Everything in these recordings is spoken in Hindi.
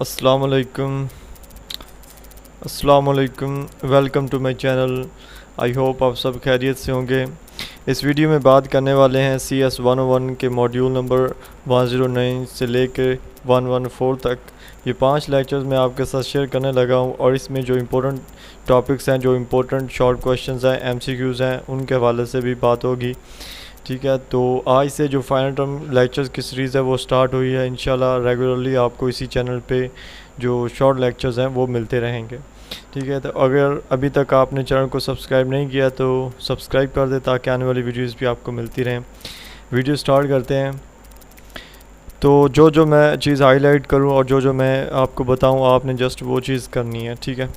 अस्सलामुअलैकुम अस्सलामुअलैकुम welcome to my channel. I hope आप सब खैरियत से होंगे। इस वीडियो में बात करने वाले हैं CS101 के मॉड्यूल नंबर 109 से लेकर 114 तक। ये 5 लेक्चर्स मैं आपके साथ शेयर करने लगा हूँ और इसमें जो इम्पोर्टेंट टॉपिक्स हैं, जो इम्पोर्टेंट शॉर्ट क्वेश्चंस हैं, MCQs हैं, उनके हवाले से भी बात होगी। ठीक है, तो आज से जो फाइनल टर्म लेक्चर्स की सीरीज़ है वो स्टार्ट हुई है। इंशाल्लाह रेगुलरली आपको इसी चैनल पे जो शॉर्ट लेक्चर्स हैं वो मिलते रहेंगे। ठीक है, तो अगर अभी तक आपने चैनल को सब्सक्राइब नहीं किया तो सब्सक्राइब कर दे ताकि आने वाली वीडियोस भी आपको मिलती रहें। वीडियो स्टार्ट करते हैं। तो जो जो मैं चीज़ हाईलाइट करूं और जो जो मैं आपको बताऊं, आपने जस्ट वो चीज़ करनी है। ठीक है,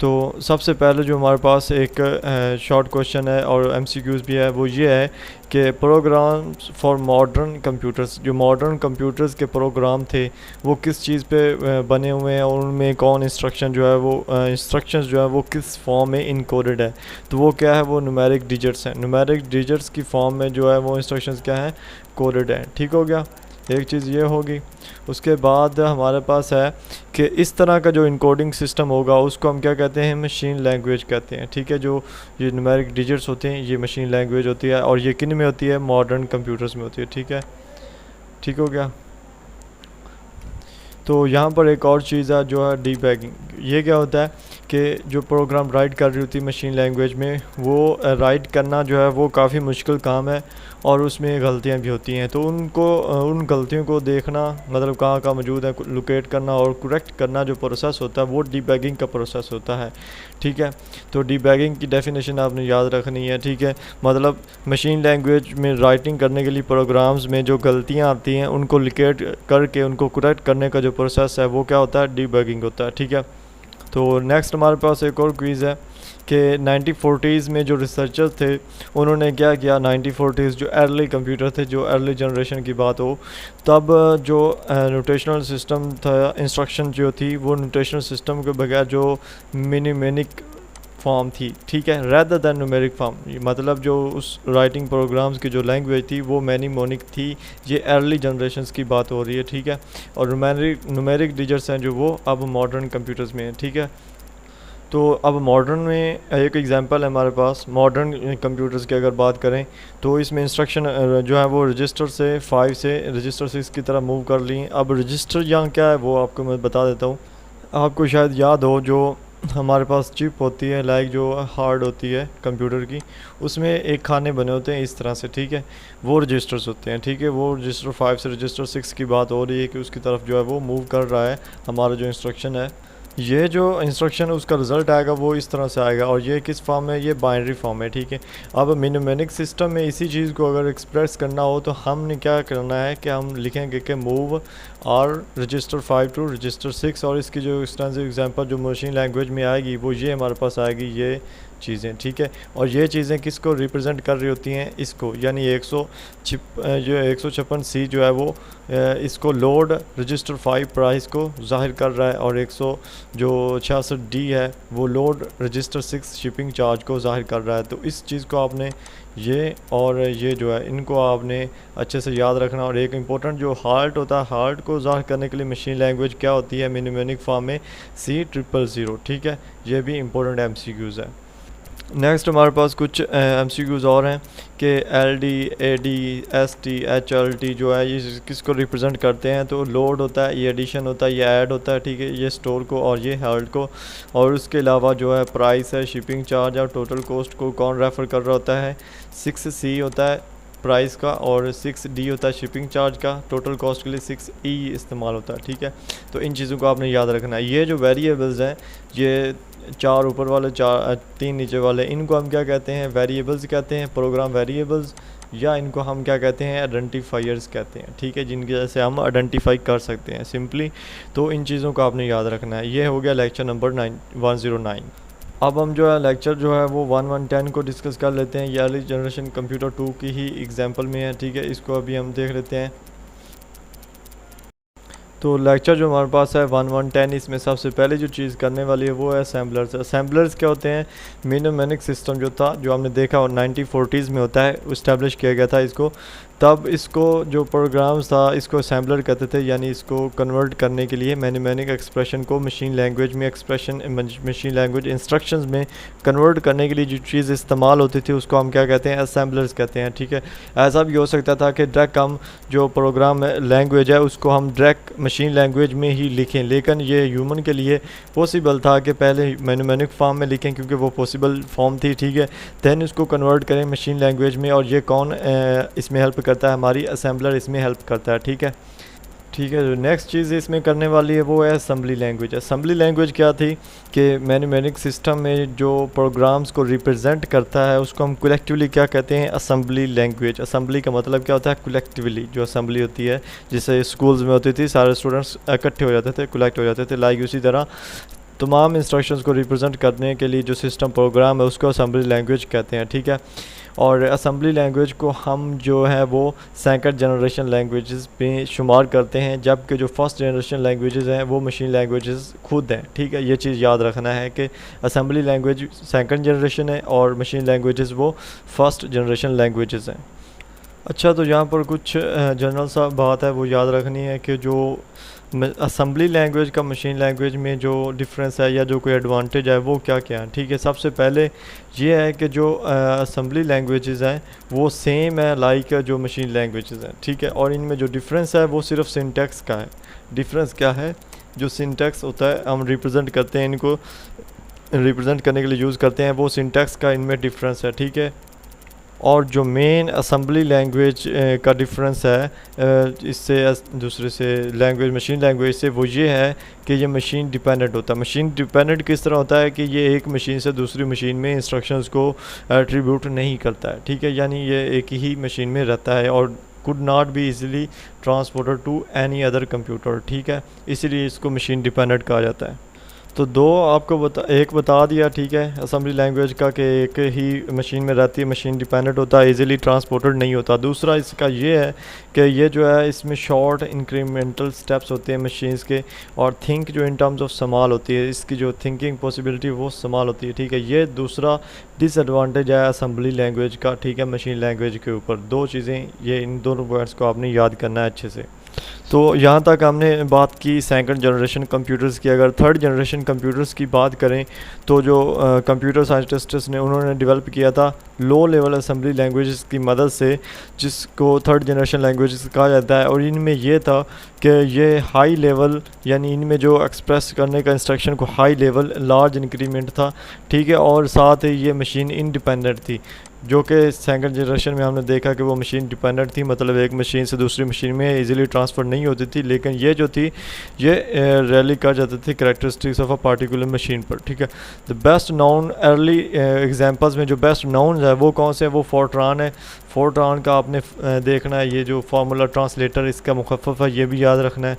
तो सबसे पहले जो हमारे पास एक शॉर्ट क्वेश्चन है और MCQs भी है, वो ये है कि प्रोग्राम्स फॉर मॉडर्न कंप्यूटर्स, जो मॉडर्न कंप्यूटर्स के प्रोग्राम थे वो किस चीज़ पे बने हुए हैं और उनमें कौन इंस्ट्रक्शन जो है वो इंस्ट्रक्शंस जो है वो किस फॉर्म में इनकोडेड है। तो वो क्या है, वो न्यूमेरिक डिजिट्स हैं। न्यूमेरिक डिजिट्स की फॉर्म में जो है वो इंस्ट्रक्शंस क्या हैं, कोडेड हैं। ठीक हो गया, एक चीज़ ये होगी। उसके बाद हमारे पास है कि इस तरह का जो इनकोडिंग सिस्टम होगा उसको हम क्या कहते हैं, मशीन लैंग्वेज कहते हैं। ठीक है, जो ये न्यूमेरिक डिजिट्स होते हैं ये मशीन लैंग्वेज होती है और ये किन में होती है, मॉडर्न कंप्यूटर्स में होती है। ठीक है, ठीक हो गया। तो यहाँ पर एक और चीज़ है जो है डीबैगिंग। ये क्या होता है कि जो प्रोग्राम राइट कर रही होती है मशीन लैंग्वेज में, वो राइट करना जो है वो काफ़ी मुश्किल काम है और उसमें गलतियाँ भी होती हैं। तो उनको उन गलतियों को देखना, मतलब कहाँ कहाँ मौजूद है, लोकेट करना और करेक्ट करना जो प्रोसेस होता है वो डीबैगिंग का प्रोसेस होता है। ठीक है, तो डीबैगिंग की डेफिनेशन आपने याद रखनी है। ठीक है, मतलब मशीन लैंग्वेज में राइटिंग करने के लिए प्रोग्राम्स में जो गलतियाँ आती हैं उनको लोकेट करके उनको करेक्ट करने का जो प्रोसेस है वो क्या होता है, डीबगिंग होता है। ठीक है, तो नेक्स्ट हमारे पास एक और क्विज़ है कि 1940s में जो रिसर्चर्स थे उन्होंने क्या किया। 1940s जो अर्ली कंप्यूटर थे, जो अर्ली जनरेशन की बात हो, तब जो नोटेशनल सिस्टम था, इंस्ट्रक्शन जो थी वो नोटेशनल सिस्टम के बगैर जो मिनिमेनिक फॉर्म थी। ठीक है, रेदर दैन न्यूमेरिक फॉर्म, मतलब जो उस राइटिंग प्रोग्राम्स की जो लैंग्वेज थी वो मैनीमोनिक थी। ये अर्ली जनरेशन्स की बात हो रही है। ठीक है, और न्यूमेरिक डिजिट्स हैं जो वो अब मॉडर्न कंप्यूटर्स में हैं। ठीक है, तो अब मॉडर्न में एक एग्जांपल है हमारे पास। मॉडर्न कंप्यूटर्स की अगर बात करें तो इसमें इंस्ट्रक्शन जो है वो रजिस्टर से 5 से रजिस्टर 6 की तरह मूव कर ली। अब रजिस्टर यहाँ क्या है वो आपको मैं बता देता हूँ। आपको शायद याद हो, जो हमारे पास चिप होती है, लाइक जो हार्ड होती है कंप्यूटर की, उसमें एक खाने बने होते हैं इस तरह से। ठीक है, वो रजिस्टर्स होते हैं। ठीक है, वो रजिस्टर 5 से रजिस्टर 6 की बात हो रही है कि उसकी तरफ जो है वो मूव कर रहा है हमारा जो इंस्ट्रक्शन है। ये जो इंस्ट्रक्शन है उसका रिज़ल्ट आएगा वो इस तरह से आएगा और ये किस फॉर्म में, ये बाइनरी फॉर्म है। ठीक है, अब मिनोमेनिक सिस्टम में इसी चीज़ को अगर एक्सप्रेस करना हो तो हमने क्या करना है कि हम लिखेंगे कि मूव और रजिस्टर 5 टू रजिस्टर 6, और इसकी जो एक्सटेंसिव एग्जांपल जो मशीन लैंग्वेज में आएगी वो ये हमारे पास आएगी, ये चीज़ें। ठीक है, और ये चीज़ें किसको रिप्रेजेंट कर रही होती हैं, इसको, यानी 156C जो है वो इसको लोड रजिस्टर 5 प्राइस को ज़ाहिर कर रहा है और 166D है वो लोड रजिस्टर 6 शिपिंग चार्ज को ज़ाहिर कर रहा है। तो इस चीज़ को आपने ये और ये जो है इनको आपने अच्छे से याद रखना। और एक इम्पोर्टेंट जो हार्ट होता है, हार्ट को ज़ाहिर करने के लिए मशीन लैंग्वेज क्या होती है, मिनिमेनिक फॉर्म में C000। ठीक है, ये भी इम्पोर्टेंट MCQs है। नेक्स्ट हमारे पास कुछ MCQs और हैं कि LD, AD, ST, HLT जो है ये किसको रिप्रेजेंट करते हैं। तो लोड होता है, ये एडिशन होता है, ये ऐड होता है। ठीक है, ये स्टोर को और ये हेल्ड को। और उसके अलावा जो है प्राइस है, शिपिंग चार्ज और टोटल कॉस्ट को कौन रेफ़र कर रहा होता है, 6C होता है प्राइस का और 6D होता है शिपिंग चार्ज का। टोटल कॉस्ट के लिए 6E इस्तेमाल होता है। ठीक है, तो इन चीज़ों को आपने याद रखना है। ये जो वेरिएबल्स हैं, ये 4 ऊपर वाले, 3 नीचे वाले, इनको हम क्या कहते हैं, वेरिएबल्स कहते हैं, प्रोग्राम वेरिएबल्स, या इनको हम क्या कहते हैं, आइडेंटिफायर्स कहते हैं। ठीक है, जिनकी वजह से हम आइडेंटिफाई कर सकते हैं सिंपली। तो इन चीज़ों को आपने याद रखना है। ये हो गया लेक्चर नंबर 109। अब हम जो है लेक्चर जो है वो 1110 को डिस्कस कर लेते हैं। ये अर्ली जनरेशन कंप्यूटर 2 की ही एग्जांपल में है। ठीक है, इसको अभी हम देख लेते हैं। तो लेक्चर जो हमारे पास है 1110, इसमें सबसे पहले जो चीज़ करने वाली है वो है असेंबलर्स। असेंबलर्स क्या होते हैं? मिनोमेनिक सिस्टम जो था, जो हमने देखा और 1940s में होता है, इस्टेब्लिश किया गया था इसको। तब इसको जो प्रोग्राम्स था इसको असेंबलर कहते थे, यानी इसको कन्वर्ट करने के लिए मिनोमेनिक एक्सप्रेशन को मशीन लैंग्वेज में मशीन लैंग्वेज इंस्ट्रक्शंस में कन्वर्ट करने के लिए जो चीज़ इस्तेमाल होती थी उसको हम क्या कहते हैं? असेंबलर्स कहते हैं। ठीक है, ऐसा भी हो सकता था कि डायरेक्ट हम जो प्रोग्राम लैंग्वेज है उसको हम डायरेक्ट मशीन लैंग्वेज में ही लिखें, लेकिन ये ह्यूमन के लिए पॉसिबल था कि पहले मिनोमेनिक फॉर्म में लिखें क्योंकि वो पॉसिबल फॉर्म थी। ठीक है, दैन उसको कन्वर्ट करें मशीन लैंग्वेज में, और ये कौन इसमें हेल्प करता है? हमारी असेंबलर इसमें हेल्प करता है। ठीक है, जो नेक्स्ट चीज़ इसमें करने वाली है वो है असेंबली लैंग्वेज। असेंबली लैंग्वेज क्या थी कि मिनोमेनिक सिस्टम में जो प्रोग्राम्स को रिप्रेजेंट करता है उसको हम कलेक्टिवली क्या कहते हैं? Assembly language. असेंबली का मतलब क्या होता है? कलेक्टिवली जो असेंबली होती है, जिसे स्कूल्स में होती थी, सारे स्टूडेंट्स इकट्ठे हो जाते थे, कलेक्ट हो जाते थे, लाइक उसी तरह तमाम इंस्ट्रक्शंस को रिप्रेजेंट करने के लिए जो सिस्टम प्रोग्राम है उसको असेंबली लैंग्वेज कहते हैं। ठीक है, और असेंबली लैंग्वेज को हम जो है वो सेकंड जनरेशन लैंग्वेजेस में शुमार करते हैं, जबकि जो फर्स्ट जनरेशन लैंग्वेजेस हैं वो मशीन लैंग्वेजेस खुद हैं। ठीक है, ये चीज़ याद रखना है कि असेंबली लैंग्वेज सेकंड जनरेशन है और मशीन लैंग्वेजेस वो फर्स्ट जनरेशन लैंग्वेजेस हैं। अच्छा, तो यहाँ पर कुछ जनरल सा बात है वो याद रखनी है कि जो असेंबली लैंग्वेज का मशीन लैंग्वेज में जो डिफरेंस है या जो कोई एडवांटेज है वो क्या क्या है। ठीक है, सबसे पहले ये है कि जो असेंबली लैंग्वेजेस हैं वो सेम है लाइक जो मशीन लैंग्वेजेस हैं। ठीक है, और इनमें जो डिफरेंस है वो सिर्फ सिंटैक्स का है। डिफरेंस क्या है? जो सिंटैक्स होता है, हम रिप्रेजेंट करते हैं, इनको रिप्रेजेंट करने के लिए यूज़ करते हैं, वो सिंटैक्स का इनमें डिफरेंस है। ठीक है, और जो मेन असेंबली लैंग्वेज का डिफरेंस है इससे दूसरे से लैंग्वेज मशीन लैंग्वेज से, वो ये है कि ये मशीन डिपेंडेंट होता है। मशीन डिपेंडेंट किस तरह होता है कि ये एक मशीन से दूसरी मशीन में इंस्ट्रक्शंस को एट्रीब्यूट नहीं करता है। ठीक है, यानी ये एक ही मशीन में रहता है और could not be easily transported to any other computer. ठीक है, इसीलिए इसको मशीन डिपेंडेंट कहा जाता है। तो दो आपको एक बता दिया। ठीक है, असेंबली लैंग्वेज का कि एक ही मशीन में रहती है, मशीन डिपेंडेंट होता है, इजीली ट्रांसपोर्टेड नहीं होता। दूसरा इसका ये है कि ये जो है इसमें शॉर्ट इंक्रीमेंटल स्टेप्स होते हैं मशीन्स के, और थिंक जो इन टर्म्स ऑफ समाल होती है, इसकी जो थिंकिंग पॉसिबिलिटी वो समाल होती है। ठीक है, ये दूसरा डिसएडवांटेज है असेंबली लैंग्वेज का। ठीक है, मशीन लैंग्वेज के ऊपर दो चीज़ें, ये इन दोनों पॉइंट्स को आपने याद करना है अच्छे से। तो यहाँ तक हमने बात की सेकंड जनरेशन कंप्यूटर्स की। अगर थर्ड जनरेशन कंप्यूटर्स की बात करें तो जो कंप्यूटर साइंटिस्ट्स ने उन्होंने डेवलप किया था लो लेवल असेंबली लैंग्वेजेस की मदद से, जिसको थर्ड जनरेशन लैंग्वेजेस कहा जाता है। और इनमें ये था कि ये हाई लेवल, यानी इनमें जो एक्सप्रेस करने का इंस्ट्रक्शन को हाई लेवल लार्ज इंक्रीमेंट था। ठीक है, और साथ ही ये मशीन इंडिपेंडेंट थी, जो कि सेकंड जनरेशन में हमने देखा कि वो मशीन डिपेंडेंट थी, मतलब एक मशीन से दूसरी मशीन में इजीली ट्रांसफ़र नहीं होती थी। लेकिन ये जो थी ये रैली कर जाती थी characteristics of a particular machine पर। ठीक है, the best noun early examples में जो बेस्ट नाउन है वो कौन से हैं? वो फोर्ट्रान है। फोर्ट्रान का आपने देखना है, ये जो फार्मूला ट्रांसलेटर इसका मुखफ़फ़ है, ये भी याद रखना है।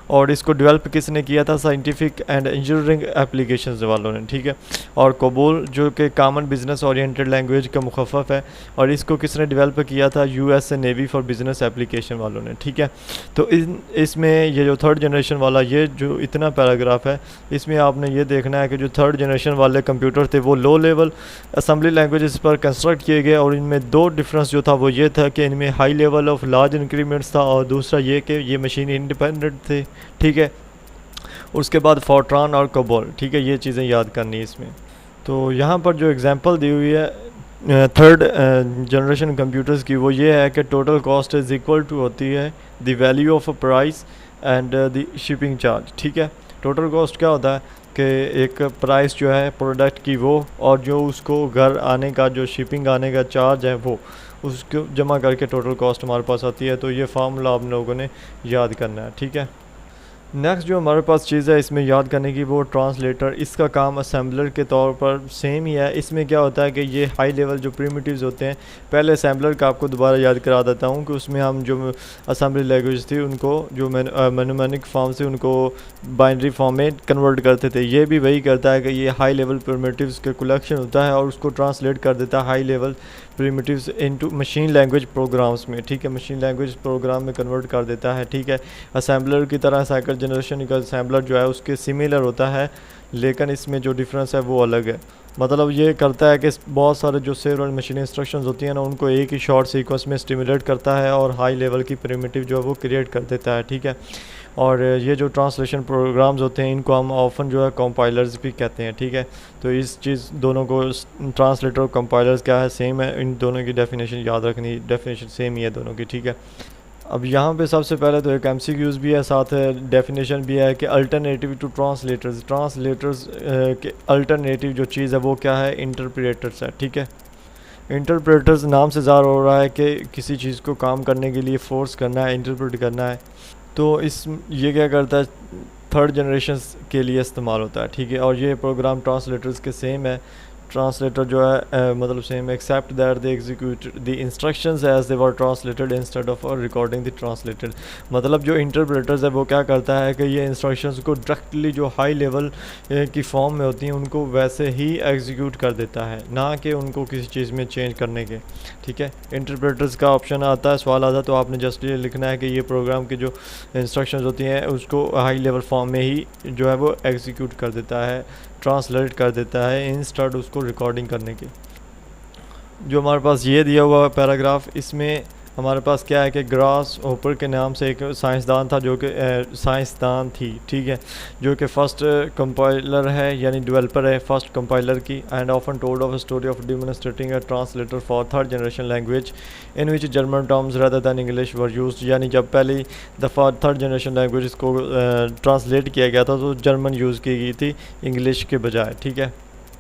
और इसको डेवलप किसने किया था? साइंटिफिक एंड इंजीनियरिंग एप्लीकेशंस वालों ने। ठीक है, और कोबोल जो कि कॉमन बिजनेस ओरिएंटेड लैंग्वेज का मुखफ़फ़ है, और इसको किसने डेवलप किया था? US navy for business application वालों ने। ठीक है, तो इसमें ये जो थर्ड जनरेशन वाला ये जो इतना पैराग्राफ है, इसमें आपने ये देखना है कि जो थर्ड जनरेशन वाले कंप्यूटर थे वो लो लेवल असेंबली लैंग्वेजेस पर कंस्ट्रक्ट किए गए, और इनमें दो डिफरेंस जो था वो ये था कि इनमें high level of large increments था, और दूसरा ये कि ये मशीन इंडिपेंडेंट थे। ठीक है, उसके बाद फोर्ट्रान और कोबोल। ठीक है, ये चीज़ें याद करनी है इसमें। तो यहाँ पर जो एग्जांपल दी हुई है थर्ड जनरेशन कंप्यूटर्स की, वो ये है कि total cost is equal to होती है the value of a price and the shipping charge. ठीक है, टोटल कॉस्ट क्या होता है कि एक प्राइस जो है प्रोडक्ट की वो, और जो उसको घर आने का जो शिपिंग आने का चार्ज है वो, उसको जमा करके टोटल कॉस्ट हमारे पास आती है। तो ये फार्मूला आप लोगों ने याद करना है। ठीक है, नेक्स्ट जो हमारे पास चीज़ है इसमें याद करने की, वो ट्रांसलेटर। इसका काम असेंबलर के तौर पर सेम ही है। इसमें क्या होता है कि ये हाई लेवल जो प्रिमिटिव्स होते हैं, पहले असेंबलर का आपको दोबारा याद करा देता हूँ कि उसमें हम जो असेंबली लैंग्वेज थी उनको जो मैनुमैनिक फॉर्म से उनको बाइनरी फॉर्म में कन्वर्ट करते थे। ये भी वही करता है कि ये हाई लेवल प्रिमिटिव्स के कलेक्शन होता है और उसको ट्रांसलेट कर देता है high level primitives into machine language programs में, ठीक है, मशीन लैंग्वेज प्रोग्राम में कन्वर्ट कर देता है, ठीक है। असेंबलर की तरह सेकंड जनरेशन का असेंबलर जो है उसके सिमिलर होता है, लेकिन इसमें जो डिफरेंस है वो अलग है। मतलब ये करता है कि बहुत सारे जो सेवरल मशीन इंस्ट्रक्शंस होती हैं ना, उनको एक ही शॉर्ट सीक्वेंस में स्टिमुलेट करता है और हाई लेवल की प्रिमिटिव जो है वो क्रिएट कर देता है, ठीक है। और ये जो ट्रांसलेशन प्रोग्राम्स होते हैं इनको हम ऑफन जो है कंपाइलर्स भी कहते हैं, ठीक है। तो इस चीज़ दोनों को, ट्रांसलेटर और कंपाइलर्स क्या है, सेम है। इन दोनों की डेफिनेशन याद रखनी, डेफिनेशन सेम ही है दोनों की, ठीक है। अब यहाँ पे सबसे पहले तो एक एमसीक्यूज़ भी है, साथ डेफिनेशन भी है कि अल्टरनेटिव टू ट्रांसलेटर्स, ट्रांसलेटर्स के अल्टरनेटिव जो चीज़ है वो क्या है, इंटरप्रेटर्स है, ठीक है। इंटरप्रेटर्स नाम से ज़ाहिर हो रहा है कि किसी चीज़ को काम करने के लिए फोर्स करना है, इंटरप्रेट करना है। तो ये क्या करता है, थर्ड जनरेशन के लिए इस्तेमाल होता है, ठीक है। और ये प्रोग्राम ट्रांसलेटर्स के सेम है। ट्रांसलेटर जो है मतलब same, except that they execute the instructions as they were translated instead of recording the translated. मतलब जो इंटरप्रेटर्स है वो क्या करता है कि ये इंस्ट्रक्शंस को डायरेक्टली जो हाई लेवल की फॉर्म में होती हैं उनको वैसे ही एग्जीक्यूट कर देता है, ना कि उनको किसी चीज़ में चेंज करने के, ठीक है। इंटरप्रेटर्स का ऑप्शन आता है, सवाल आता है, तो आपने जस्ट ये लिखना है कि ये प्रोग्राम की जो इंस्ट्रक्शंस होती हैं उसको हाई लेवल फॉर्म में ही जो है वो एग्जीक्यूट कर देता है, ट्रांसलेट कर देता है इंस्टेड उसको रिकॉर्डिंग करने की। जो हमारे पास ये दिया हुआ पैराग्राफ, इसमें हमारे पास क्या है कि ग्रास होपर के नाम से एक साइंसदान था, जो कि साइंसदान थी, ठीक है, जो कि फ़र्स्ट कंपाइलर है, यानी डेवलपर है फर्स्ट कंपाइलर की। And often told of story of demonstrating a translator for third generation language in which German terms rather than English were used. यानी जब पहली दफ़ा थर्ड जनरेशन लैंग्वेज को ट्रांसलेट किया गया था तो जर्मन यूज़ की गई थी इंग्लिश के बजाय, ठीक है।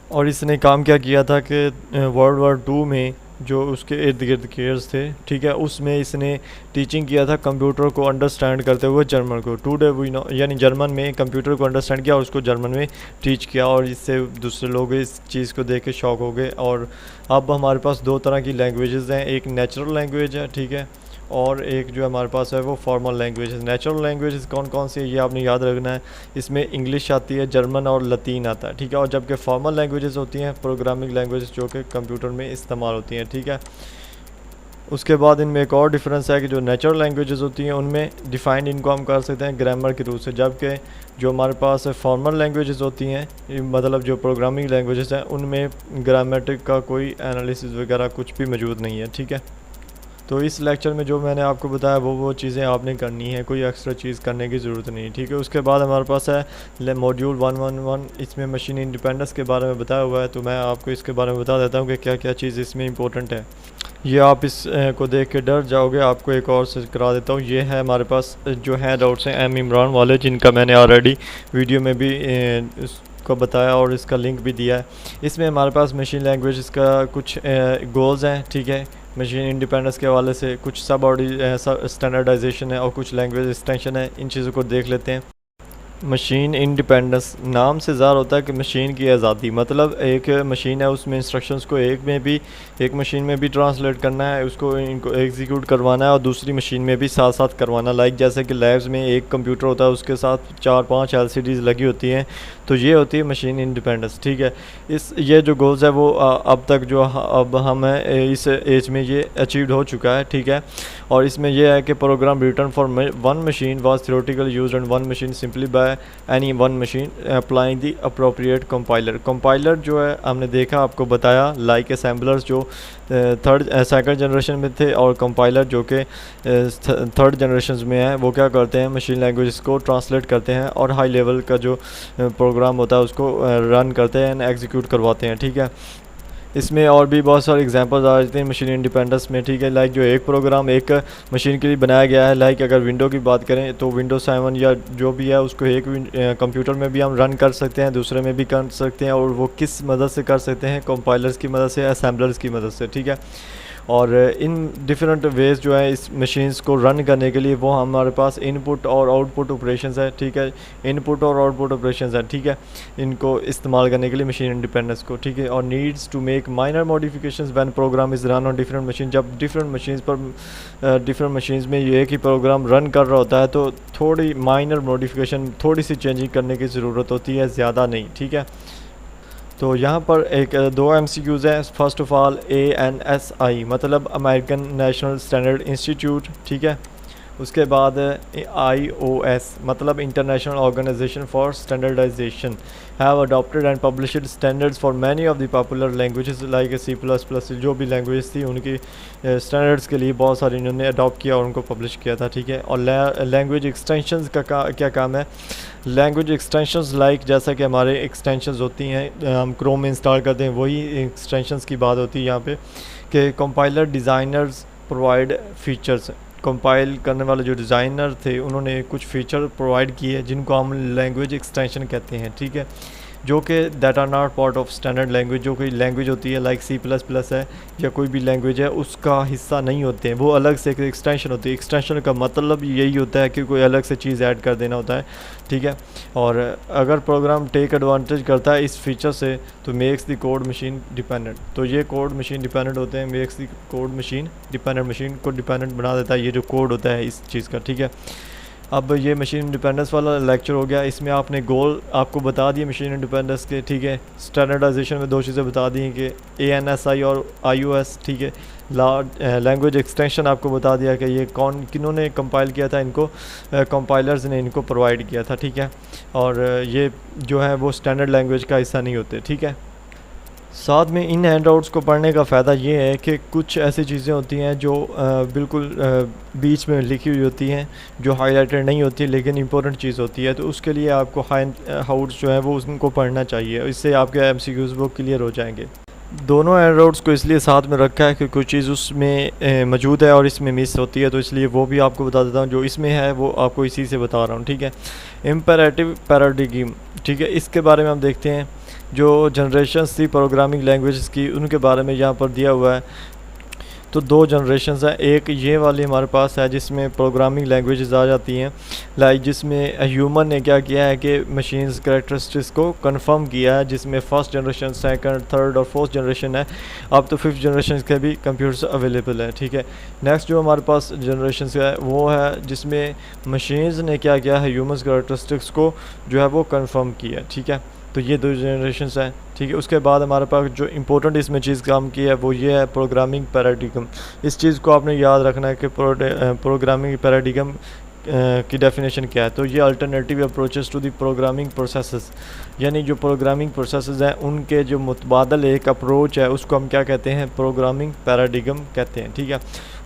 और इसने काम क्या किया था कि वर्ल्ड वार 2 में जो उसके इर्द गिर्द केयर्स थे, ठीक है, उसमें इसने टीचिंग किया था कंप्यूटर को अंडरस्टैंड करते हुए जर्मन को। टुडे वी नो, यानी जर्मन में कंप्यूटर को अंडरस्टैंड किया और उसको जर्मन में टीच किया, और इससे दूसरे लोग इस चीज़ को देख के शॉक हो गए। और अब हमारे पास दो तरह की लैंग्वेजेस हैं, एक नेचुरल लैंग्वेज है, ठीक है, और एक जो हमारे पास है वो फॉर्मल लैंग्वेज है। नेचुरल लैंग्वेज कौन कौन सी है ये आपने याद रखना है, इसमें इंग्लिश आती है, जर्मन और लतीन आता है, ठीक है। और जबकि फॉर्मल लैंग्वेजेस होती हैं प्रोग्रामिंग लैंग्वेजेस जो कि कंप्यूटर में इस्तेमाल होती हैं, ठीक है। उसके बाद इनमें एक और डिफरेंस है कि जो नेचुरल लैंग्वेजेस होती हैं उनमें डिफाइंड इनको हम कर सकते हैं ग्रामर के रूप से, जबकि जो हमारे पास फॉर्मल लैंग्वेजेस होती हैं, मतलब जो प्रोग्रामिंग लैंग्वेजेस हैं, उनमें ग्रामेटिक का कोई एनालिसिस वगैरह कुछ भी मौजूद नहीं है, ठीक है। तो इस लेक्चर में जो मैंने आपको बताया वो चीज़ें आपने करनी है, कोई एक्स्ट्रा चीज़ करने की ज़रूरत नहीं, ठीक है। उसके बाद हमारे पास है मॉड्यूल 111, इसमें मशीन इंडिपेंडेंस के बारे में बताया हुआ है। तो मैं आपको इसके बारे में बता देता हूँ कि क्या क्या चीज़ इसमें इंपॉर्टेंट है। ये आप इस को देख के डर जाओगे, आपको एक और से करा देता हूँ। ये है हमारे पास जो है डाउट्स हैं एम इमरान वाले, जिनका मैंने ऑलरेडी वीडियो में भी को बताया और इसका लिंक भी दिया है। इसमें हमारे पास मशीन लैंग्वेज का कुछ गोल्स हैं, ठीक है, मशीन इंडिपेंडेंस के हवाले से कुछ सब स्टैंडर्डाइजेशन है और कुछ लैंग्वेज एक्सटेंशन है। इन चीज़ों को देख लेते हैं। मशीन इंडिपेंडेंस नाम से ज़ाहिर होता है कि मशीन की आज़ादी, मतलब एक मशीन है उसमें इंस्ट्रक्शंस को एक मशीन में भी ट्रांसलेट करना है, उसको इनको एग्जीक्यूट करवाना है और दूसरी मशीन में भी साथ साथ करवाना। लाइक जैसे कि लैब्स में एक कंप्यूटर होता है उसके साथ 4-5 LCDs लगी होती हैं, तो ये होती है मशीन इंडिपेंडेंस, ठीक है। ये जो गोल्स है वो अब तक जो अब हम इस एज में ये अचीव्ड हो चुका है, ठीक है। और इसमें यह है कि program written for one machine was theoretical used and one machine simply by any one machine applying the appropriate compiler जो है हमने देखा, आपको बताया, लाइक असेंबलर्स जो सेकंड जनरेशन में थे और कंपाइलर जो कि थर्ड जनरेशन में है, वो क्या करते हैं, मशीन लैंग्वेज को ट्रांसलेट करते हैं और हाई लेवल का जो प्रोग्राम होता है उसको रन करते हैं, एग्जीक्यूट करवाते हैं, ठीक है। इसमें और भी बहुत सारे एग्जांपल्स आ जाते हैं मशीन इंडिपेंडेंस में, ठीक है। लाइक जो एक प्रोग्राम एक मशीन के लिए बनाया गया है, लाइक अगर विंडो की बात करें तो विंडो 7 या जो भी है उसको एक कंप्यूटर में भी हम रन कर सकते हैं, दूसरे में भी कर सकते हैं, और वो किस मदद से कर सकते हैं, कंपाइलर्स की मदद से, असेंबलर्स की मदद से, ठीक है। और इन डिफरेंट वेज जो है इस मशीन्स को रन करने के लिए वो हमारे पास इनपुट और आउटपुट ऑपरेशंस है, ठीक है, इनपुट और आउटपुट ऑपरेशंस है, ठीक है, इनको इस्तेमाल करने के लिए मशीन इंडिपेंडेंस को, ठीक है। और needs to make minor modifications when program is run on different machine, जब डिफरेंट मशीन्स पर डिफरेंट मशीन्स में ये एक ही प्रोग्राम रन कर रहा होता है तो थोड़ी माइनर मॉडिफिकेशन, थोड़ी सी चेंजिंग करने की ज़रूरत होती है, ज़्यादा नहीं, ठीक है। तो यहाँ पर एक दो MCQs हैं। फर्स्ट ऑफ ऑल ANSI मतलब अमेरिकन नेशनल स्टैंडर्ड इंस्टीट्यूट, ठीक है। उसके बाद IOS मतलब International Organization for Standardization have adopted and published standards for many of the popular languages like C++, जो भी लैंग्वेज थी उनकी स्टैंडर्ड्स के लिए बहुत सारी इन्होंने अडॉप्ट किया और उनको पब्लिश किया था, ठीक है। और लैंग्वेज एक्सटेंशंस का क्या काम है? लैंग्वेज एक्सटेंशंस लाइक जैसा कि हमारे एक्सटेंशंस होती हैं, हम क्रोम में इंस्टॉल करते हैं, वही एक्सटेंशंस की बात होती है यहाँ पे कि compiler designers provide features. Compile करने वाले जो डिज़ाइनर थे उन्होंने कुछ फ़ीचर प्रोवाइड किए जिनको हम लैंग्वेज एक्सटेंशन कहते हैं, ठीक है, जो कि that are not part of standard language. जो कोई लैंग्वेज होती है लाइक C++ है या कोई भी लैंग्वेज है उसका हिस्सा नहीं होते हैं, वो अलग से एक एक्सटेंशन होती है। एक्सटेंशन का मतलब यही होता है कि कोई अलग से चीज़ ऐड कर देना होता है, ठीक है। और अगर प्रोग्राम टेक एडवांटेज करता है इस फीचर से तो makes the code machine dependent, तो ये कोड मशीन डिपेंडेंट होते हैं, makes the code machine dependent, machine को डिपेंडेंट बना देता है ये जो कोड होता है इस चीज़ का, ठीक है। अब ये मशीन इंडिपेंडेंस वाला लेक्चर हो गया, इसमें आपने गोल आपको बता दिए मशीन इंडिपेंडेंस के, ठीक है। स्टैंडर्डाइजेशन में दो चीज़ें बता दी कि ANSI और IOS, ठीक है। लैंग्वेज एक्सटेंशन आपको बता दिया कि ये किन्होंने कंपाइल किया था, इनको कंपाइलर्स ने इनको प्रोवाइड किया था, ठीक है। और ये जो है वो स्टैंडर्ड लैंग्वेज का हिस्सा नहीं होते, ठीक है। साथ में इन हैंडआउट्स को पढ़ने का फ़ायदा ये है कि कुछ ऐसी चीज़ें होती हैं जो बिल्कुल बीच में लिखी हुई होती हैं, जो हाईलाइटेड नहीं होती लेकिन इंपॉर्टेंट चीज़ होती है, तो उसके लिए आपको हैंडआउट्स जो है वो उनको पढ़ना चाहिए, इससे आपके MCQs वो क्लियर हो जाएंगे। दोनों हैंडआउट्स को इसलिए साथ में रखा है कि कोई चीज़ उसमें मौजूद है और इसमें मिस होती है, तो इसलिए वो भी आपको बता देता हूँ, जो इसमें है वो आपको इसी से बता रहा हूँ, ठीक है। इम्पेरेटिव पैराडिग्म, ठीक है, इसके बारे में हम देखते हैं। जो जनरेशन्स थी प्रोग्रामिंग लैंग्वेजेस की उनके बारे में यहाँ पर दिया हुआ है। तो दो जनरेशन्स हैं, एक ये वाली हमारे पास है जिसमें प्रोग्रामिंग लैंग्वेजेस आ जाती हैं, लाइक जिसमें ह्यूमन ने क्या किया है कि मशीन्स कैरेक्टरिस्टिक्स को कंफर्म किया है, जिसमें फर्स्ट जनरेशन, सेकंड, थर्ड और फोर्थ जनरेशन है, अब तो फिफ्थ जनरेशन के भी कंप्यूटर्स अवेलेबल है, ठीक है। नेक्स्ट जो हमारे पास जनरेशन है वो है जिसमें मशीन्स ने क्या किया है, ह्यूमन कैरेक्टरिस्टिक्स को जो है वो कंफर्म किया है, ठीक है। तो ये दो जनरेशन्स हैं, ठीक है। उसके बाद हमारे पास जो इंपॉर्टेंट इसमें चीज़ काम की है वो ये है प्रोग्रामिंग पैराडिग्म। इस चीज़ को आपने याद रखना है कि प्रोग्रामिंग पैराडिग्म की डेफिनेशन क्या है। तो ये alternative approaches to the programming processes, यानी जो प्रोग्रामिंग प्रोसेसेस हैं उनके जो मुतबादल एक अप्रोच है उसको हम क्या कहते हैं, प्रोग्रामिंग पैराडिग्म कहते हैं, ठीक है।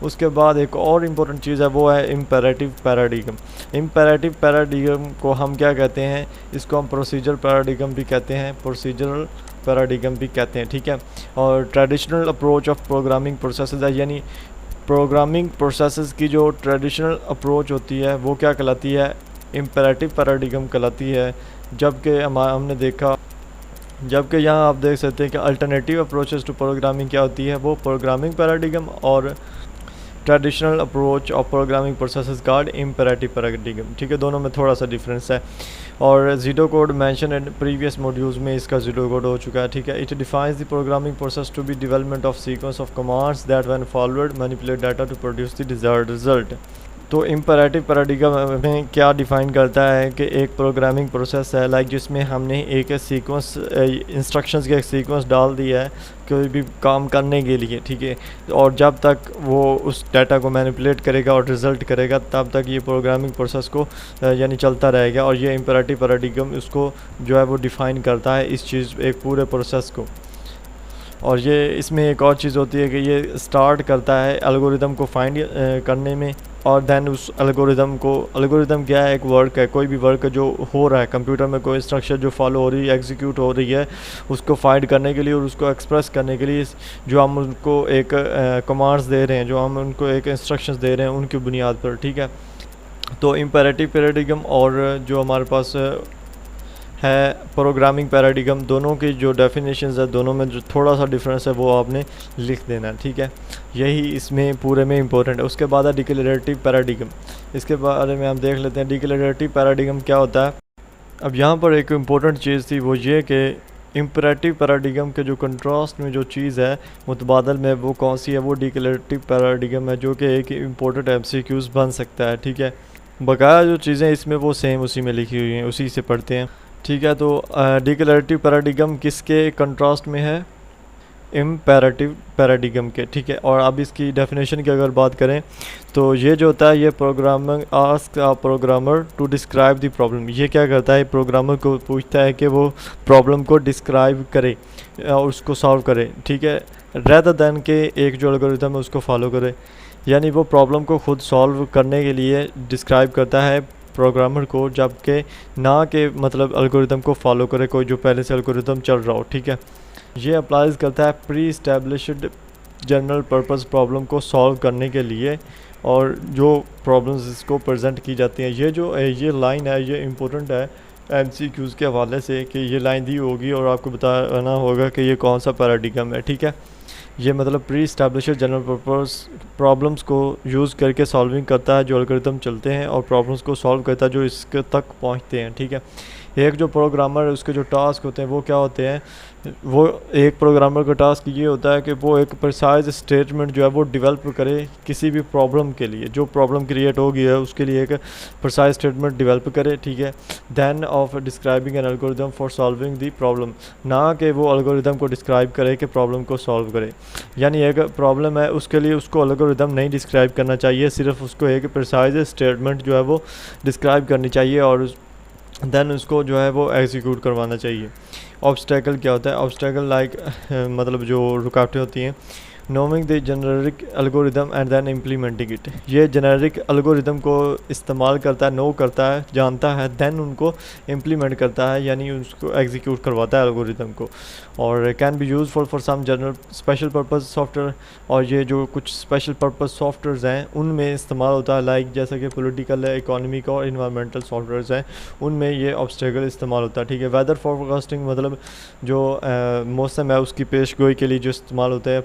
उसके बाद एक और इम्पोर्टेंट चीज़ है वो है इम्पेरेटिव पैराडिग्म। इम्पेरेटिव पैराडिग्म को हम क्या कहते हैं, इसको हम प्रोसीजर पैराडिग्म भी कहते हैं, प्रोसीजरल पैराडिग्म भी कहते हैं, ठीक है। और traditional approach of programming processes है, यानी प्रोग्रामिंग प्रोसेसेस की जो ट्रेडिशनल अप्रोच होती है वो क्या कहलाती है, इम्पेरेटिव पैराडिग्म कहलाती है। जबकि हमने देखा, जबकि यहाँ आप देख सकते हैं कि अल्टरनेटिव अप्रोचेस टू प्रोग्रामिंग क्या होती है, वो प्रोग्रामिंग पैराडिग्म और traditional approach of programming processes called imperative paradigm, ठीक है। दोनों में थोड़ा सा डिफरेंस है। और zero code mention in previous modules में इसका जीरो कोड हो चुका है, ठीक है। It defines the programming process to be development of sequence of commands that when forward manipulate data to produce the desired result. तो इम्पेरेटिव पैराडिग्म में क्या डिफ़ाइन करता है कि एक प्रोग्रामिंग प्रोसेस है लाइक जिसमें हमने एक सीक्वेंस इंस्ट्रक्शंस का एक सीक्वेंस डाल दिया है कोई भी काम करने के लिए, ठीक है। और जब तक वो उस डाटा को मैनिपुलेट करेगा और रिज़ल्ट करेगा तब तक ये प्रोग्रामिंग प्रोसेस को यानी चलता रहेगा। और ये इम्पेरेटिव पैराडिग्म उसको जो है वो डिफ़ाइन करता है इस चीज़ एक पूरे प्रोसेस को। और ये इसमें एक और चीज़ होती है कि ये स्टार्ट करता है एल्गोरिदम को फाइंड करने में, और देन उस एल्गोरिदम क्या है, एक वर्क है, कोई भी वर्क जो हो रहा है कंप्यूटर में, कोई स्ट्रक्चर जो फॉलो हो रही है, एग्जीक्यूट हो रही है, उसको फाइंड करने के लिए और उसको एक्सप्रेस करने के लिए जो हम उनको एक कमांड्स दे रहे हैं, जो हम उनको एक इंस्ट्रक्शंस दे रहे हैं उनकी बुनियाद पर, ठीक है। तो इम्पेरेटिव पैराडिग्म और जो हमारे पास है प्रोग्रामिंग पैराडिगम, दोनों की जो डेफिनेशंस है दोनों में जो थोड़ा सा डिफरेंस है वो आपने लिख देना है, ठीक है। यही इसमें पूरे में इंपॉर्टेंट है। उसके बाद है डिक्लेरेटिव पैराडिगम, इसके बारे में हम देख लेते हैं। डिक्लेरेटिव पैराडिगम क्या होता है। अब यहाँ पर एक इम्पोर्टेंट चीज़ थी वो ये कि इम्परेटिव पैराडिगम के जो कंट्रास्ट में जो चीज़ है मुतबादल में वो कौन सी है, वो डिक्लेरेटिव पैराडिगम है, जो कि एक इम्पोर्टेंट एमसीक्यूज़ बन सकता है, ठीक है। बकाया जो चीज़ें इसमें वो सेम उसी में लिखी हुई हैं, उसी से पढ़ते हैं, ठीक है। तो डिक्लेरेटिव पैराडिगम किसके कंट्रास्ट में है, इम्पेरेटिव पैराडिगम के, ठीक है। और अब इसकी डेफिनेशन की अगर बात करें तो ये जो होता है ये programming ask a programmer to describe the problem, ये क्या करता है प्रोग्रामर को पूछता है कि वो प्रॉब्लम को डिस्क्राइब करे और उसको सॉल्व करे, ठीक है, रेदर दैन के एक जो एल्गोरिथम है उसको फॉलो करे। यानी वो प्रॉब्लम को खुद सॉल्व करने के लिए डिस्क्राइब करता है प्रोग्रामर को, जबकि ना कि मतलब एल्गोरिथम को फॉलो करे कोई जो पहले से एल्गोरिथम चल रहा हो, ठीक है। ये अप्लाइज करता है pre established general purpose problem को सॉल्व करने के लिए, और जो प्रॉब्लम्स इसको प्रेजेंट की जाती हैं। ये लाइन है ये इम्पोर्टेंट है एमसीक्यूज़ के हवाले से कि ये लाइन दी होगी और आपको बताना होगा कि ये कौन सा पैराडिगम है, ठीक है। ये मतलब pre established general purpose problems को यूज़ करके सॉल्विंग करता है जो एल्गोरिथम चलते हैं, और प्रॉब्लम्स को सॉल्व करता है जो इसके तक पहुंचते हैं, ठीक है। एक जो प्रोग्रामर है उसके जो टास्क होते हैं वो क्या होते हैं, वो एक प्रोग्रामर का टास्क ये होता है कि वो एक प्रिसाइज स्टेटमेंट जो है वो डेवलप करे किसी भी प्रॉब्लम के लिए, जो प्रॉब्लम क्रिएट होगी है उसके लिए एक प्रिसाइज स्टेटमेंट डेवलप करे, ठीक है। Then of describing an algorithm for solving the problem, ना कि वो एल्गोरिथम को डिस्क्राइब करे कि प्रॉब्लम को सॉल्व करे। यानी एक प्रॉब्लम है उसके लिए उसको एल्गोरिथम नहीं डिस्क्राइब करना चाहिए, सिर्फ उसको एक प्रिसाइज स्टेटमेंट जो है वो डिस्क्राइब करनी चाहिए और देन उसको जो है वो एग्जीक्यूट करवाना चाहिए। ऑब्स्टेकल क्या होता है, ऑब्स्टेकल लाइक मतलब जो रुकावटें होती हैं, knowing the generic algorithm and then implementing it, ये जेनेरिक एल्गोरिथम को इस्तेमाल करता है, नो करता है, जानता है, देन उनको इम्प्लीमेंट करता है, यानी उसको एग्जीक्यूट करवाता है एल्गोरिथम को। और can be useful for some general special purpose software, और ये जो कुछ स्पेशल पर्पस सॉफ्टवेयर्स हैं उनमें इस्तेमाल होता है, लाइक जैसा कि पॉलिटिकल है, इकोनॉमिक और इन्वायरमेंटल सॉफ्टवेयर्स हैं उनमें ये ऑब्स्टेकल इस्तेमाल होता है, ठीक है। वेदर फॉरकास्टिंग मतलब जो मौसम है उसकी पेशगोई के लिए जो इस्तेमाल होता है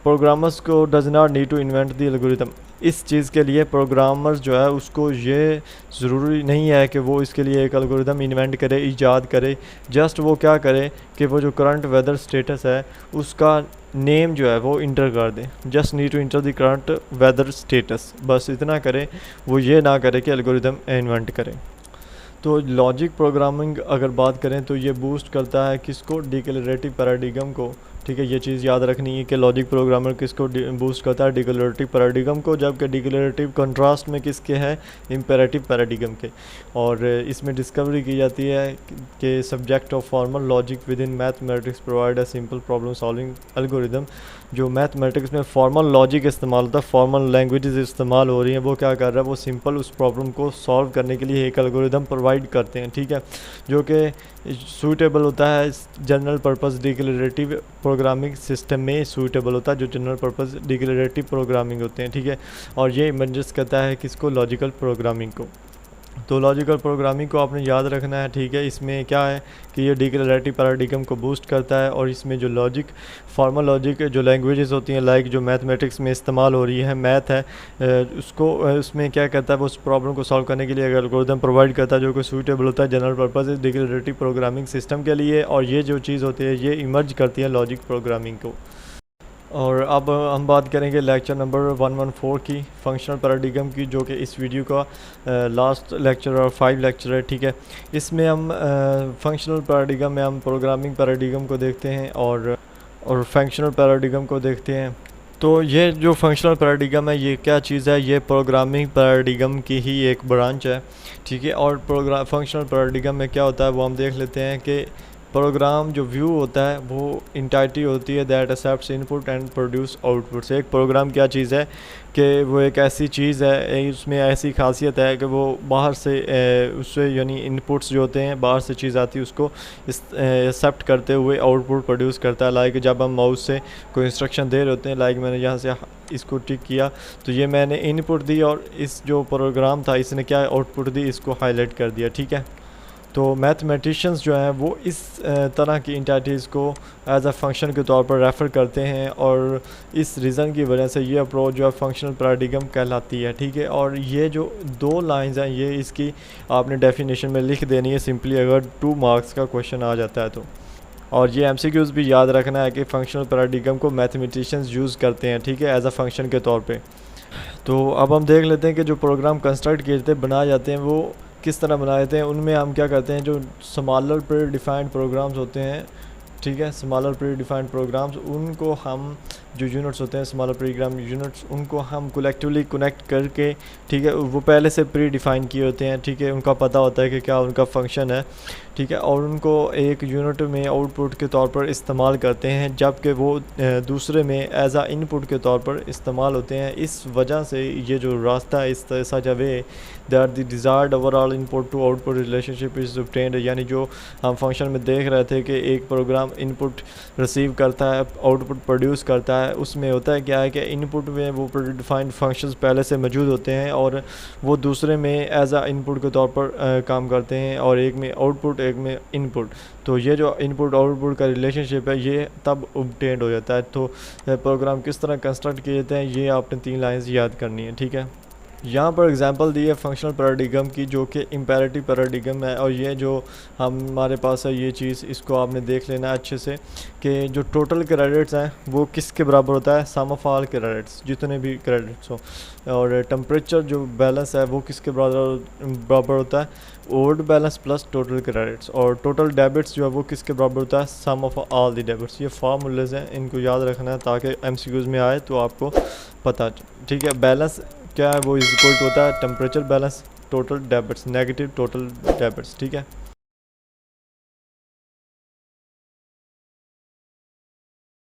प्रोग्रामर्स को does not need to invent the algorithm, इस चीज़ के लिए प्रोग्रामर्स जो है उसको ये ज़रूरी नहीं है कि वो इसके लिए एक एल्गोरिथम इन्वेंट करे, ईजाद करे। जस्ट वो क्या करे कि वो जो करंट वेदर स्टेटस है उसका नेम जो है वो इंटर कर दे, just need to enter the current weather status, बस इतना करे, वो ये ना करे कि एल्गोरिथम इन्वेंट करे। तो लॉजिक प्रोग्रामिंग अगर बात करें तो ये बूस्ट करता है किसको, डिक्लेरेटिव पैराडिगम को, ठीक है। ये चीज़ याद रखनी है कि लॉजिक प्रोग्रामर किसको बूस्ट करता है, डिक्लेरेटिव पैराडिगम को, जबकि डिक्लेरेटिव कंट्रास्ट में किसके है, इम्पेरेटिव पैराडिगम के। और इसमें डिस्कवरी की जाती है कि subject of formal logic with in mathematics provide a simple problem solving algorithm, जो मैथमेटिक्स में फॉर्मल लॉजिक इस्तेमाल होता है, फॉर्मल लैंग्वेजेस इस्तेमाल हो रही हैं, वो क्या कर रहा है, वो सिंपल उस प्रॉब्लम को सॉल्व करने के लिए एक एल्गोरिथम प्रोवाइड करते हैं, ठीक है, जो कि सूटेबल होता है general purpose declarative programming system में सूटेबल होता है, जो जनरल पर्पस डिक्लेरेटिव प्रोग्रामिंग होते हैं, ठीक है। और ये इमर्जेस करता है किसको, लॉजिकल प्रोग्रामिंग को। तो लॉजिकल प्रोग्रामिंग को आपने याद रखना है, ठीक है। इसमें क्या है कि ये डिक्लेरेटिव पैराडिगम को बूस्ट करता है, और इसमें जो लॉजिक फॉर्मल लॉजिक जो लैंग्वेजेस होती हैं, लाइक जो मैथमेटिक्स में इस्तेमाल हो रही है, मैथ है, उसको उसमें क्या करता है, वो उस प्रॉब्लम को सॉल्व करने के लिए एल्गोरिथम प्रोवाइड करता है जो कि सूटेबल होता है general purpose declarative programming system के लिए। और ये जो चीज़ होती है ये इमर्ज करती है लॉजिक प्रोग्रामिंग को। और अब हम बात करेंगे लेक्चर नंबर 114 की, फंक्शनल पैराडिगम की, जो कि इस वीडियो का लास्ट लेक्चर और 5 लेक्चर है, ठीक है। इसमें हम फंक्शनल पैराडिगम में हम प्रोग्रामिंग पैराडिगम को देखते हैं और फंक्शनल पैराडिगम को देखते हैं। तो ये जो फंक्शनल पैराडिगम है ये क्या चीज़ है, ये प्रोग्रामिंग पैराडिगम की ही एक ब्रांच है, ठीक है। और फंक्शनल पैराडिगम में क्या होता है वो हम देख लेते हैं कि प्रोग्राम जो व्यू होता है वो इंटाइटी होती है that accepts input and produce output से। एक प्रोग्राम क्या चीज़ है कि वो एक ऐसी चीज़ है, उसमें ऐसी खासियत है कि वो बाहर से उससे यानी इनपुट्स जो होते हैं बाहर से चीज़ आती है उसको एक्सेप्ट करते हुए आउटपुट प्रोड्यूस करता है। लाइक जब हम माउस से कोई इंस्ट्रक्शन दे रहे होते हैं, लाइक मैंने यहाँ से इसको टिक किया तो ये मैंने इनपुट दी और इस जो प्रोग्राम था इसने क्या आउटपुट दी, इसको हाईलाइट कर दिया, ठीक है। तो मैथमेटिशियंस जो हैं वो इस तरह की इंटाइटीज़ को एज अ फंक्शन के तौर पर रेफ़र करते हैं, और इस रीज़न की वजह से ये अप्रोच जो है फंक्शनल पैराडिगम कहलाती है। ठीक है, और ये जो 2 लाइंस हैं ये इसकी आपने डेफिनेशन में लिख देनी है सिंपली, अगर 2 मार्क्स का क्वेश्चन आ जाता है तो। और ये एमसीक्यूज़ भी याद रखना है कि फंक्शनल पैराडिगम को मैथमेटिशियंस यूज़ करते हैं, ठीक है, एज अ फंक्शन के तौर पे। तो अब हम देख लेते हैं कि जो प्रोग्राम कंस्ट्रक्ट किए थे, बनाए जाते हैं, वो किस तरह बनाए जाते हैं। उनमें हम क्या करते हैं, जो स्मॉलर प्री डिफाइंड प्रोग्राम्स होते हैं, ठीक है, स्मॉलर प्री डिफाइंड प्रोग्राम्स, उनको हम जो यूनिट्स होते हैं स्मॉलर प्रोग्राम यूनिट्स, उनको हम कलेक्टिवली कनेक्ट करके, ठीक है, वो पहले से प्री डिफाइन किए होते हैं, ठीक है, उनका पता होता है कि क्या उनका फंक्शन है, ठीक है, और उनको एक यूनिट में आउटपुट के तौर पर इस्तेमाल करते हैं, जबकि वो दूसरे में एज आ इनपुट के तौर पर इस्तेमाल होते हैं। इस वजह से ये जो रास्ता है, इस such a way that the desired overall input to output relationship is obtained, यानी जो हम फंक्शन में देख रहे थे कि एक प्रोग्राम इनपुट रिसीव करता है, आउटपुट प्रोड्यूस करता है, उसमें होता है क्या है कि इनपुट में वो प्रीडिफाइंड फंक्शंस पहले से मौजूद होते हैं, और वो दूसरे में एज आ इनपुट के तौर पर काम करते हैं, और एक में आउटपुट एक में इनपुट। तो ये जो इनपुट आउटपुट का रिलेशनशिप है ये तब ऑब्टेन्ड हो जाता है। तो प्रोग्राम किस तरह कंस्ट्रक्ट किए जाते हैं ये आपने 3 लाइन्स याद करनी है, ठीक है। यहाँ पर एग्जांपल दी है फंक्शनल पैराडिगम की, जो कि इम्पेरेटिव पैराडिगम है, और ये जो हमारे पास है ये चीज़, इसको आपने देख लेना है अच्छे से कि जो टोटल क्रेडिट्स हैं वो किसके बराबर होता है, सम ऑफ ऑल क्रेडिट्स, जितने भी क्रेडिट्स हो। और टेम्परेचर जो बैलेंस है वो किसके बराबर होता है, old balance plus total credits. और टोटल डेबिट्स जो है वो किसके बराबर होता है, सम ऑफ ऑल द डेबिट्स। ये फार्मूलेज हैं, इनको याद रखना है ताकि एमसीक्यूज़ में आए तो आपको पता, ठीक है। बैलेंस क्या है, वो इज इक्वल टू होता है temperature balance total debits negative total debits, ठीक है।